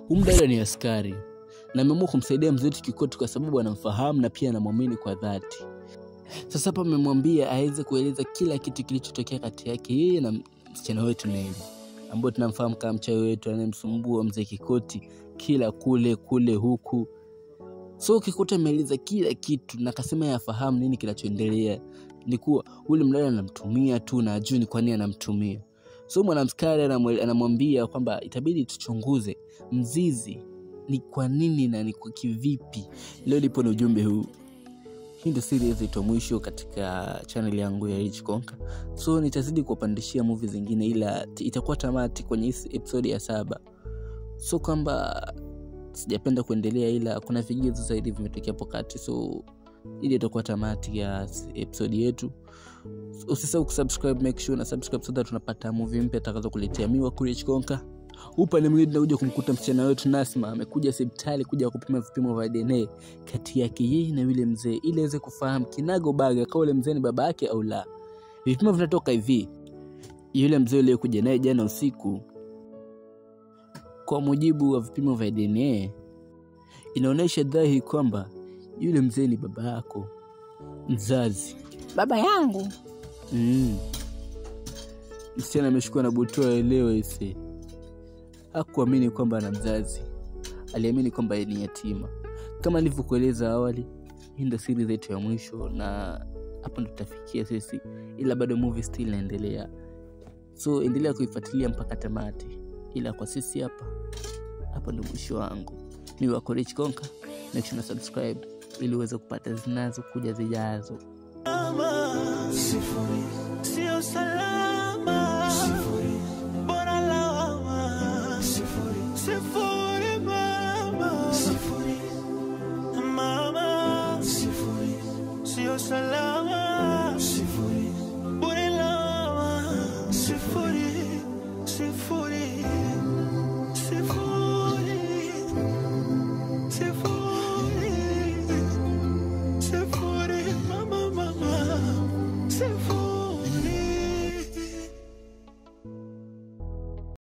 Umdada ni askari na ameamua kumsaidia mzee wetu Kikoti kwa sababu anamfahamu na pia anamwamini kwa dhati. Sasa hapa amemwambia aweze kueleza kila kitu kilichotokea kati yake yeye na msichana wetu Neli, ambaye tunamfahamu kama mchawi wetu anayemsumbua mzee Kikoti kila kule huku. So Kikoti ameeleza kila kitu na akasema yafahamu nini kinachoendelea. Ni kuwa ule mdada anamtumia tu na ajui ni kwa nini anamtumia. So mwanamskari anamwambia kwamba itabidi tuchunguze mzizi ni kwa nini na ni kwa kivipi. Leo lipo na ujumbe huu. Hii ndio series yetu mwisho katika channel yangu ya Rich Konka. So nitazidi kuwapandishia movie zingine, ila itakuwa tamati kwenye episode ya 7. So kwamba sijapenda kuendelea, ila kuna vigezo zaidi vimetokea hapo kati. So ili itakuwa tamati ya episode yetu. Usisahau kusubscribe, make sure na subscribe so that tunapata movie mpya atakazokuletea mimi wa Rich Konka. Upande mwingine tunakuja kumkuta msichana wetu Nasma amekuja hospitali kuja kupima vipimo vya DNA kati yake yeye na yule mzee ili aweze kufahamu kinago baga kama yule mzee ni baba yake au la. Vipimo vinatoka hivi. Yule mzee yule kuja naye jana usiku, kwa mujibu wa vipimo vya DNA inaonyesha dhahiri kwamba yule mzee ni baba yako mzazi. Baba yangu? Msichana ameshukua na butoa leo ise. Hakuamini kwamba ana mzazi. Aliamini kwamba yeye ni yatima. Kama nilivyokueleza awali, hii ndio series yetu ya mwisho na hapo ndo tutafikia sisi, ila bado movie still inaendelea. So endelea kuifuatilia mpaka tamati. Ila kwa sisi hapa ndo mwisho wangu. Ni wa Rich Konka. Make sure na subscribe ili uweze kupata zinazokuja zijazo. Sio salama. Bora lawama. Sifuri mama. Mama. Sio salama. Bora lawama. Sifuri.